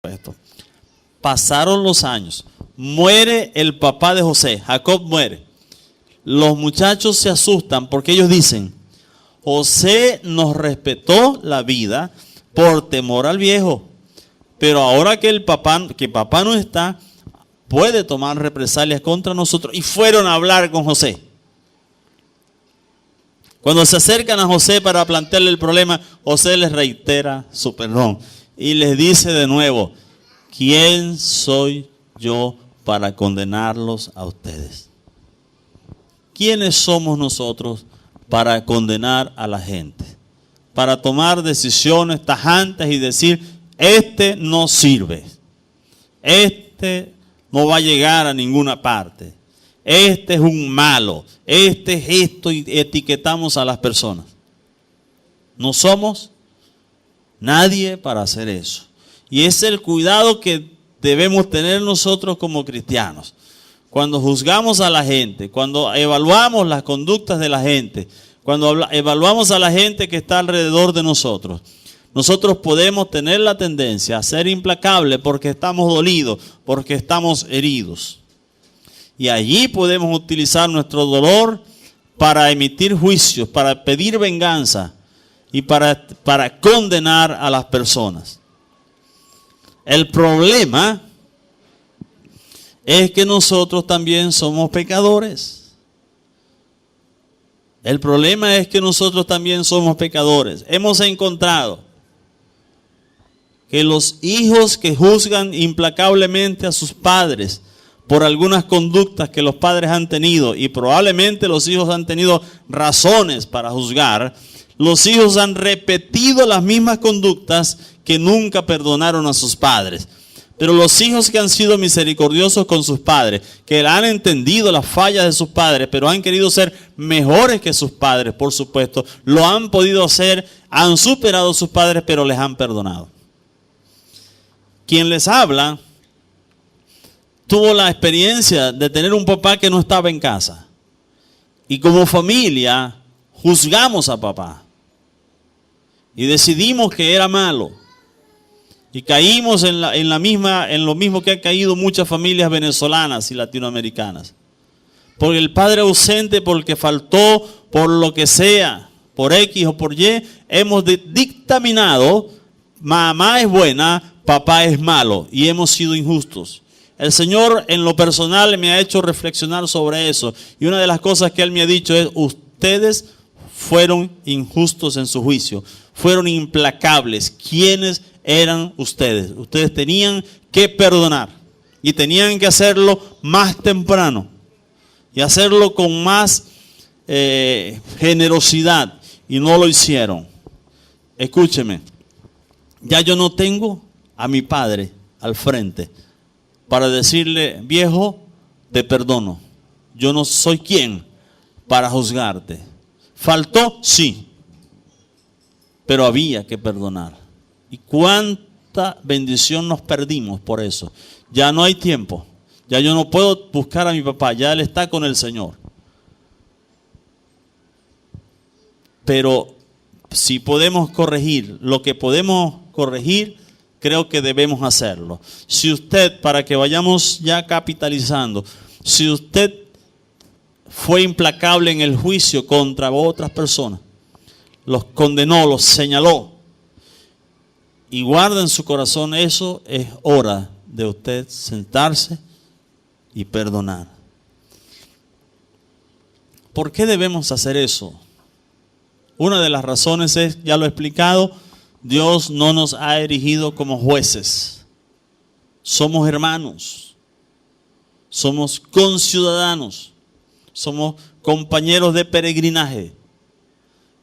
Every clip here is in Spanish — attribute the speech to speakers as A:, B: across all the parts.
A: esto. Pasaron los años, muere el papá de José, Jacob muere. Los muchachos se asustan porque ellos dicen, José nos respetó la vida por temor al viejo, pero ahora que papá no está, puede tomar represalias contra nosotros. Y fueron a hablar con José. Cuando se acercan a José para plantearle el problema, José les reitera su perdón y les dice de nuevo, ¿quién soy yo para condenarlos a ustedes? ¿Quiénes somos nosotros para condenar a la gente? Para tomar decisiones tajantes y decir, este no sirve, este no va a llegar a ninguna parte, este es un malo, este es esto, y etiquetamos a las personas. No somos nadie para hacer eso. Y ese es el cuidado que debemos tener nosotros como cristianos. Cuando juzgamos a la gente, cuando evaluamos las conductas de la gente, cuando evaluamos a la gente que está alrededor de nosotros, nosotros podemos tener la tendencia a ser implacables porque estamos dolidos, porque estamos heridos. Y allí podemos utilizar nuestro dolor para emitir juicios, para pedir venganza y para condenar a las personas. El problema es que nosotros también somos pecadores. El problema es que nosotros también somos pecadores. Hemos encontrado que los hijos que juzgan implacablemente a sus padres por algunas conductas que los padres han tenido, y probablemente los hijos han tenido razones para juzgar, los hijos han repetido las mismas conductas que nunca perdonaron a sus padres. Pero los hijos que han sido misericordiosos con sus padres, que han entendido las fallas de sus padres, pero han querido ser mejores que sus padres, por supuesto, lo han podido hacer, han superado a sus padres, pero les han perdonado. Quien les habla tuvo la experiencia de tener un papá que no estaba en casa. Y como familia juzgamos a papá. Y decidimos que era malo. Y caímos en lo mismo que han caído muchas familias venezolanas y latinoamericanas. Por el padre ausente, porque faltó, por lo que sea, por X o por Y, hemos dictaminado, mamá es buena, papá es malo, y hemos sido injustos. El Señor en lo personal me ha hecho reflexionar sobre eso. Y una de las cosas que Él me ha dicho es, ustedes fueron injustos en su juicio, fueron implacables. ¿Quiénes eran ustedes? Ustedes tenían que perdonar y tenían que hacerlo más temprano y hacerlo con más generosidad, y no lo hicieron. Escúcheme, ya yo no tengo a mi padre al frente para decirle, viejo, te perdono. Yo no soy quien para juzgarte. ¿Faltó? Sí. Pero había que perdonar. ¿Y cuánta bendición nos perdimos por eso? Ya no hay tiempo. Ya yo no puedo buscar a mi papá. Ya él está con el Señor. Pero si podemos corregir lo que podemos corregir, creo que debemos hacerlo. Si usted, para que vayamos ya capitalizando, si usted fue implacable en el juicio contra otras personas, los condenó, los señaló, y guarda en su corazón eso, es hora de usted sentarse y perdonar. ¿Por qué debemos hacer eso? Una de las razones es, ya lo he explicado, Dios no nos ha erigido como jueces. Somos hermanos, somos conciudadanos, somos compañeros de peregrinaje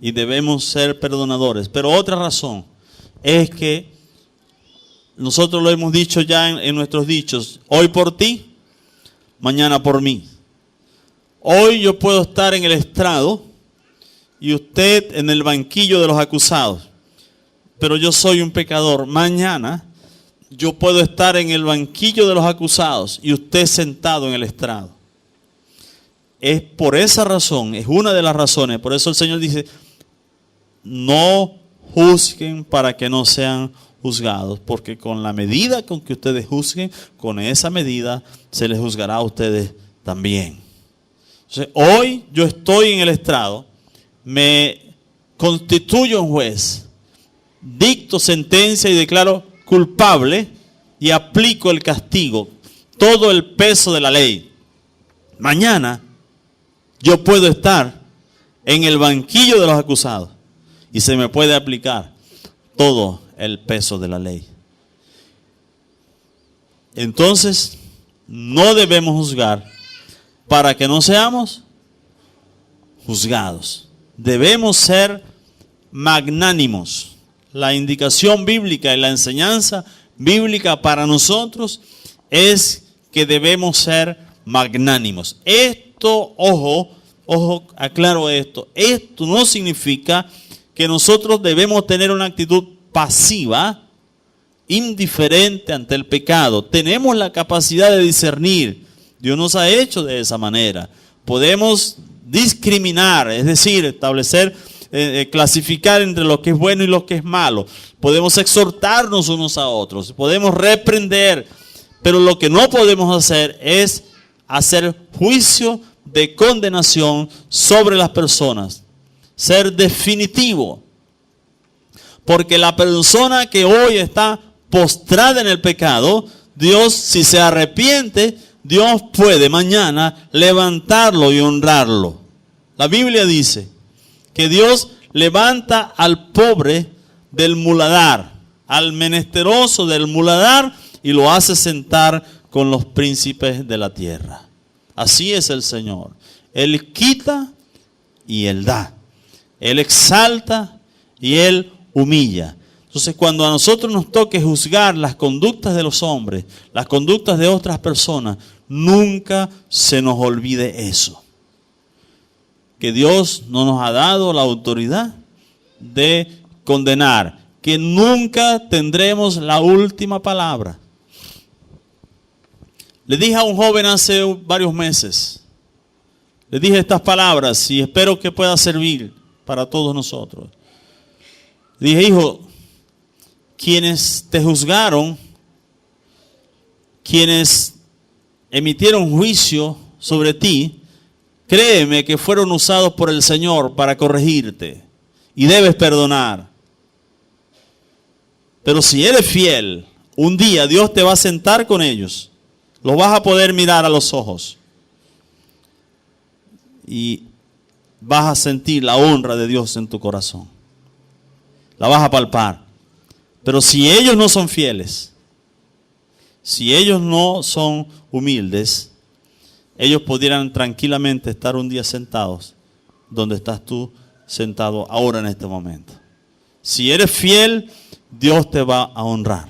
A: y debemos ser perdonadores. Pero otra razón es que nosotros lo hemos dicho ya en nuestros dichos, hoy por ti, mañana por mí. Hoy yo puedo estar en el estrado y usted en el banquillo de los acusados, pero yo soy un pecador. Mañana yo puedo estar en el banquillo de los acusados y usted sentado en el estrado. Es por esa razón, es una de las razones, por eso el Señor dice, no juzguen para que no sean juzgados, porque con la medida con que ustedes juzguen, con esa medida se les juzgará a ustedes también. Entonces, hoy yo estoy en el estrado, me constituyo un juez, dicto sentencia y declaro culpable y aplico el castigo, todo el peso de la ley. Mañana yo puedo estar en el banquillo de los acusados y se me puede aplicar todo el peso de la ley. Entonces, no debemos juzgar para que no seamos juzgados. Debemos ser magnánimos. La indicación bíblica y la enseñanza bíblica para nosotros es que debemos ser magnánimos. Esto, ojo, aclaro esto. Esto no significa que nosotros debemos tener una actitud pasiva, indiferente ante el pecado. Tenemos la capacidad de discernir. Dios nos ha hecho de esa manera. Podemos discriminar, es decir, establecer, clasificar entre lo que es bueno y lo que es malo. Podemos exhortarnos unos a otros, podemos reprender, pero lo que no podemos hacer es hacer juicio de condenación sobre las personas, ser definitivo. Porque la persona que hoy está postrada en el pecado, Dios, si se arrepiente, Dios puede mañana levantarlo y honrarlo. La Biblia dice que Dios levanta al pobre del muladar, al menesteroso del muladar, y lo hace sentar con los príncipes de la tierra. Así es el Señor. Él quita y Él da. Él exalta y Él humilla. Entonces, cuando a nosotros nos toque juzgar las conductas de los hombres, las conductas de otras personas, nunca se nos olvide eso. Que Dios no nos ha dado la autoridad de condenar, que nunca tendremos la última palabra. Le dije a un joven hace varios meses, le dije estas palabras y espero que pueda servir para todos nosotros. Le dije: hijo, quienes te juzgaron, quienes emitieron juicio sobre ti, créeme que fueron usados por el Señor para corregirte y debes perdonar. Pero si eres fiel, un día Dios te va a sentar con ellos. Los vas a poder mirar a los ojos y vas a sentir la honra de Dios en tu corazón. La vas a palpar. Pero si ellos no son fieles, si ellos no son humildes, ellos pudieran tranquilamente estar un día sentados donde estás tú sentado ahora en este momento. Si eres fiel, Dios te va a honrar.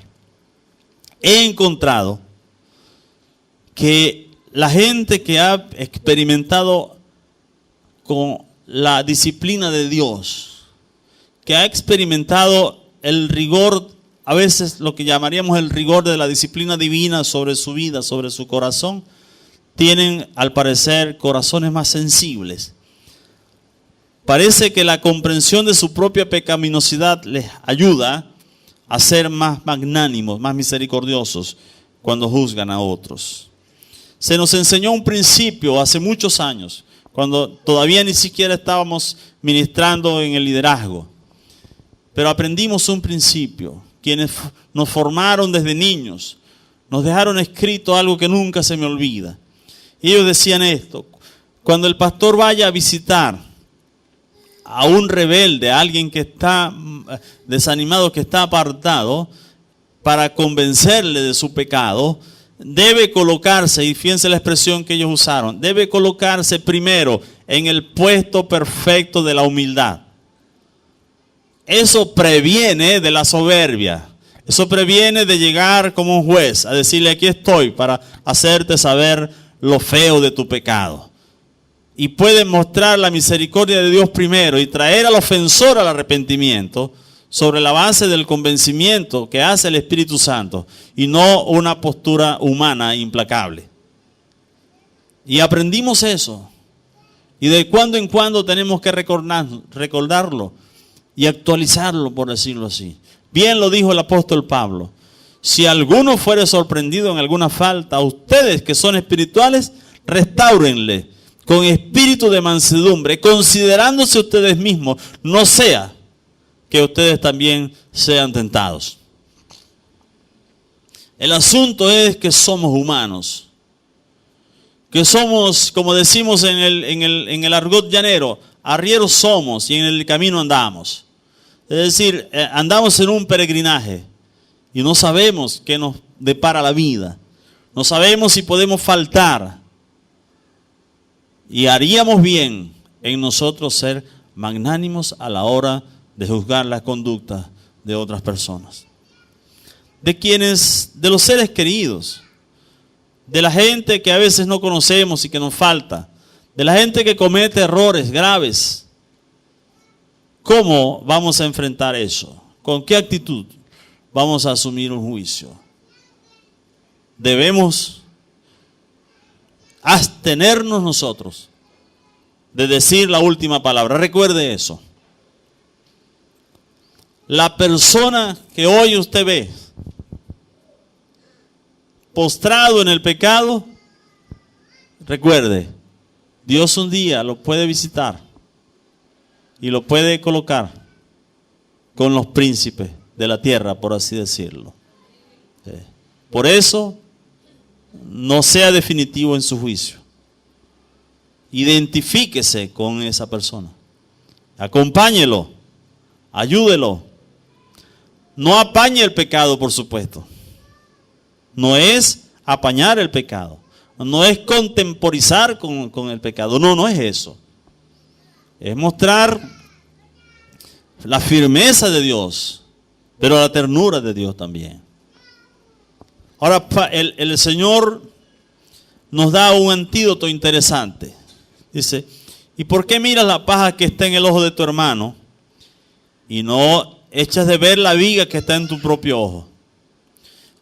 A: He encontrado que la gente que ha experimentado con la disciplina de Dios, que ha experimentado el rigor, a veces lo que llamaríamos el rigor de la disciplina divina sobre su vida, sobre su corazón, tienen al parecer corazones más sensibles. Parece que la comprensión de su propia pecaminosidad les ayuda a ser más magnánimos, más misericordiosos cuando juzgan a otros. Se nos enseñó un principio hace muchos años, cuando todavía ni siquiera estábamos ministrando en el liderazgo. Pero aprendimos un principio. Quienes nos formaron desde niños nos dejaron escrito algo que nunca se me olvida. Y ellos decían esto: cuando el pastor vaya a visitar a un rebelde, a alguien que está desanimado, que está apartado, para convencerle de su pecado, debe colocarse, y fíjense la expresión que ellos usaron, debe colocarse primero en el puesto perfecto de la humildad. Eso previene de la soberbia. Eso previene de llegar como un juez a decirle: aquí estoy para hacerte saber lo feo de tu pecado. Y puede mostrar la misericordia de Dios primero y traer al ofensor al arrepentimiento sobre la base del convencimiento que hace el Espíritu Santo y no una postura humana implacable. Y aprendimos eso. Y de cuando en cuando tenemos que recordarlo y actualizarlo, por decirlo así. Bien lo dijo el apóstol Pablo. Si alguno fuere sorprendido en alguna falta, ustedes que son espirituales, restáurenle con espíritu de mansedumbre, considerándose ustedes mismos, no sea que ustedes también sean tentados. El asunto es que somos humanos, que somos, como decimos en el argot llanero, arrieros somos y en el camino andamos. Es decir, andamos en un peregrinaje y no sabemos qué nos depara la vida. No sabemos si podemos faltar. Y haríamos bien en nosotros ser magnánimos a la hora de juzgar las conductas de otras personas. De los seres queridos, de la gente que a veces no conocemos y que nos falta, de la gente que comete errores graves. ¿Cómo vamos a enfrentar eso? ¿Con qué actitud vamos a asumir un juicio? Debemos abstenernos nosotros de decir la última palabra. Recuerde eso. La persona que hoy usted ve postrado en el pecado, recuerde, Dios un día lo puede visitar y lo puede colocar con los príncipes de la tierra, por así decirlo. Por eso, no sea definitivo en su juicio. Identifíquese con esa persona. Acompáñelo. Ayúdelo. No apañe el pecado, por supuesto. No es apañar el pecado. No es contemporizar con el pecado. No, no es eso. Es mostrar la firmeza de Dios, pero la ternura de Dios también. Ahora, el Señor nos da un antídoto interesante. Dice, ¿y por qué miras la paja que está en el ojo de tu hermano y no echas de ver la viga que está en tu propio ojo?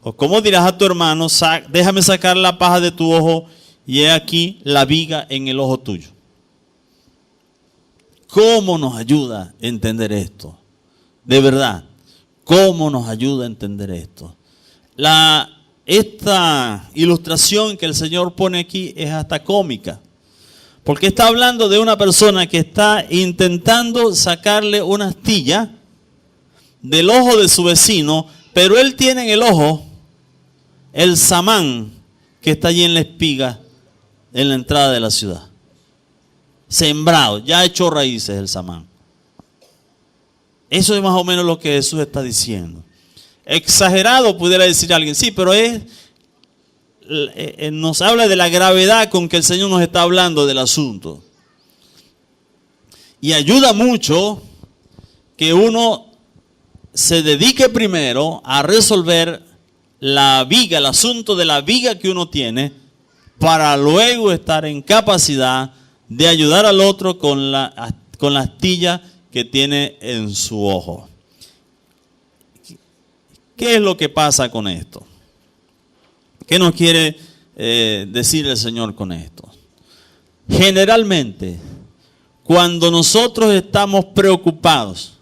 A: ¿O cómo dirás a tu hermano, déjame sacar la paja de tu ojo y he aquí la viga en el ojo tuyo? ¿Cómo nos ayuda a entender esto? De verdad, ¿cómo nos ayuda a entender esto? Esta ilustración que el Señor pone aquí es hasta cómica, porque está hablando de una persona que está intentando sacarle una astilla del ojo de su vecino, pero él tiene en el ojo el samán que está allí en la espiga, en la entrada de la ciudad. Sembrado, ya echó raíces el samán. Eso es más o menos lo que Jesús está diciendo. Exagerado pudiera decir alguien, sí, pero nos habla de la gravedad con que el Señor nos está hablando del asunto. Y ayuda mucho que uno se dedique primero a resolver la viga, el asunto de la viga que uno tiene, para luego estar en capacidad de ayudar al otro con la astilla que tiene en su ojo. ¿Qué es lo que pasa con esto? ¿Qué nos quiere decir el Señor con esto? Generalmente, cuando nosotros estamos preocupados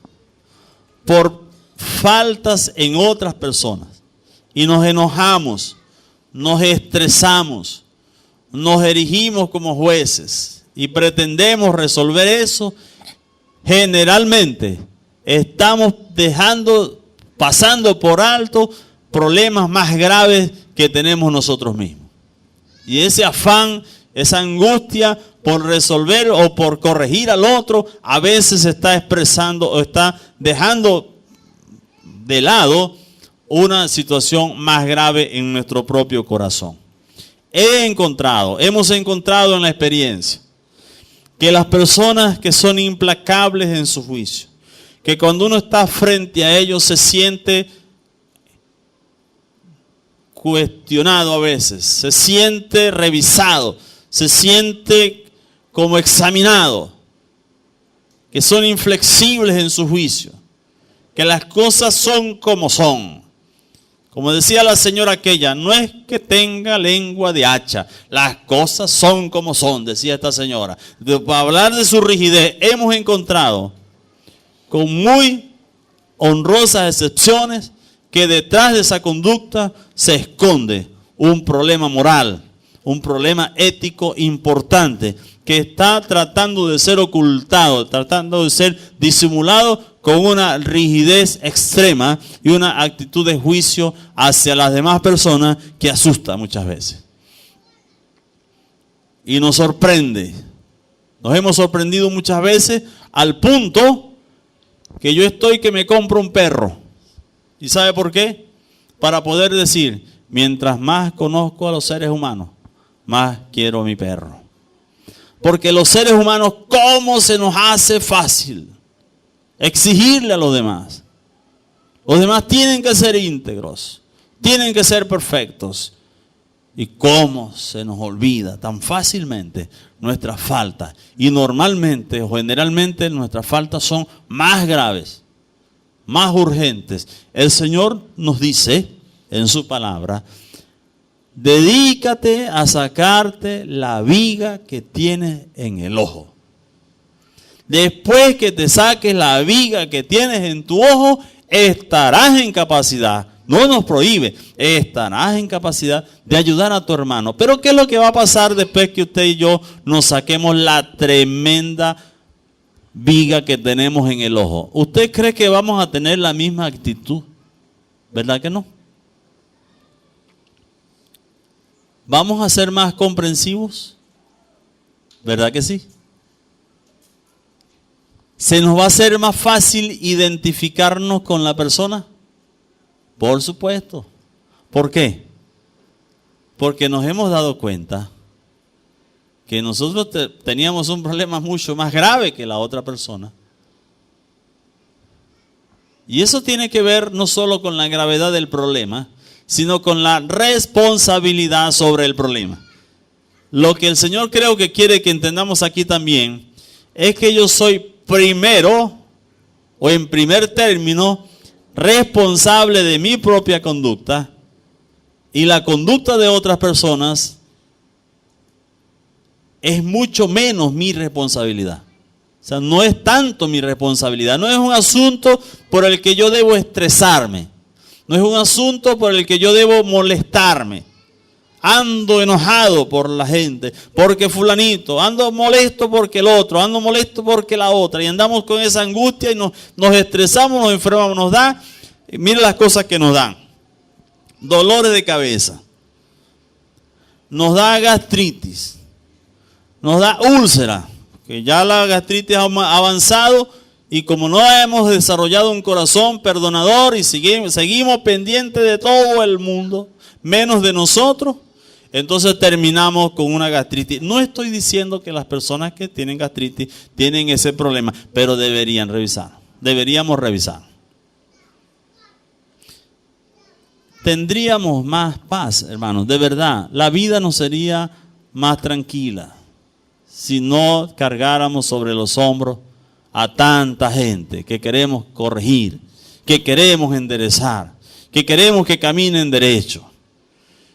A: por faltas en otras personas y nos enojamos, nos estresamos, nos erigimos como jueces y pretendemos resolver eso, generalmente estamos pasando por alto problemas más graves que tenemos nosotros mismos. Y ese afán, esa angustia por resolver o por corregir al otro, a veces está expresando o está dejando de lado una situación más grave en nuestro propio corazón. Hemos encontrado en la experiencia que las personas que son implacables en su juicio, que cuando uno está frente a ellos se siente cuestionado a veces, se siente revisado, se siente como examinado, que son inflexibles en su juicio, que las cosas son como son. Como decía la señora aquella, no es que tenga lengua de hacha, las cosas son como son, decía esta señora. Para hablar de su rigidez, hemos encontrado con muy honrosas excepciones, que detrás de esa conducta se esconde un problema moral, un problema ético importante que está tratando de ser ocultado, tratando de ser disimulado con una rigidez extrema y una actitud de juicio hacia las demás personas que asusta muchas veces. Y nos sorprende. Nos hemos sorprendido muchas veces al punto que yo estoy que me compro un perro. ¿Y sabe por qué? Para poder decir, mientras más conozco a los seres humanos, más quiero a mi perro. Porque los seres humanos, ¿cómo se nos hace fácil exigirle a los demás? Los demás tienen que ser íntegros, tienen que ser perfectos. ¿Y cómo se nos olvida tan fácilmente nuestras faltas? Y normalmente o generalmente nuestras faltas son más graves, más urgentes. El Señor nos dice en su palabra, dedícate a sacarte la viga que tienes en el ojo. Después que te saques la viga que tienes en tu ojo, estarás en capacidad, no nos prohíbe, estarás en capacidad de ayudar a tu hermano. Pero ¿qué es lo que va a pasar después que usted y yo nos saquemos la tremenda viga que tenemos en el ojo? ¿Usted cree que vamos a tener la misma actitud? ¿Verdad que no? ¿Vamos a ser más comprensivos? ¿Verdad que sí? ¿Se nos va a hacer más fácil identificarnos con la persona? Por supuesto. ¿Por qué? Porque nos hemos dado cuenta que nosotros teníamos un problema mucho más grave que la otra persona. Y eso tiene que ver no solo con la gravedad del problema, sino con la responsabilidad sobre el problema. Lo que el Señor creo que quiere que entendamos aquí también es que yo soy primero o en primer término responsable de mi propia conducta y la conducta de otras personas es mucho menos mi responsabilidad. O sea, no es tanto mi responsabilidad, no es un asunto por el que yo debo estresarme. No es un asunto por el que yo debo molestarme. Ando enojado por la gente, porque fulanito, ando molesto porque el otro, ando molesto porque la otra. Y andamos con esa angustia y nos estresamos, nos enfermamos, nos da, mire las cosas que nos dan. Dolores de cabeza, nos da gastritis, nos da úlcera, que ya la gastritis ha avanzado. Y como no hemos desarrollado un corazón perdonador y seguimos pendientes de todo el mundo, menos de nosotros, entonces terminamos con una gastritis. No estoy diciendo que las personas que tienen gastritis tienen ese problema, pero deberíamos revisar. Tendríamos más paz, hermanos, de verdad. La vida nos sería más tranquila si no cargáramos sobre los hombros a tanta gente que queremos corregir, que queremos enderezar, que queremos que caminen derecho.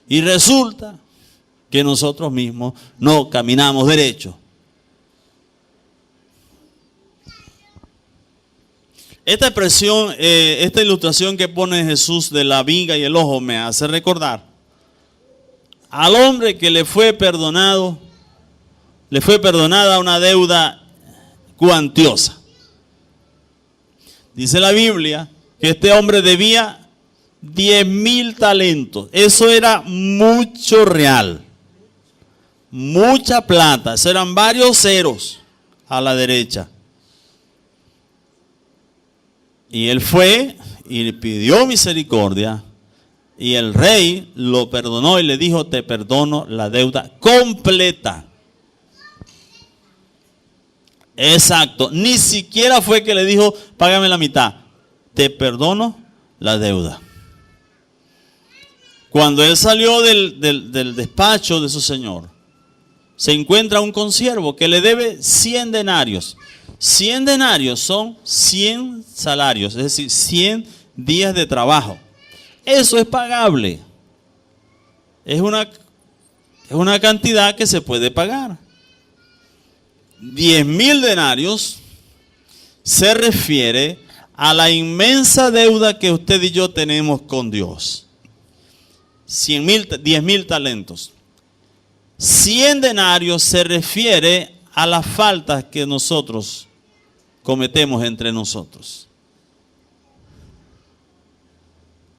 A: Y resulta que nosotros mismos no caminamos derecho. Esta expresión, esta ilustración que pone Jesús de la viga y el ojo me hace recordar al hombre que le fue perdonada una deuda cuantiosa. Dice la Biblia que este hombre debía 10,000 talentos. Eso era mucho real, mucha plata. Eso eran varios ceros a la derecha. Y él fue y le pidió misericordia. Y el rey lo perdonó y le dijo, te perdono la deuda completa. Exacto, ni siquiera fue que le dijo, págame la mitad, te perdono la deuda. Cuando él salió del despacho de su señor, se encuentra un consiervo que le debe 100 denarios. 100 denarios son 100 salarios, es decir, 100 días de trabajo. Eso es pagable. Es una cantidad que se puede pagar. 10,000 denarios se refiere a la inmensa deuda que usted y yo tenemos con Dios. 10,000 talentos. 100 denarios se refiere a las faltas que nosotros cometemos entre nosotros.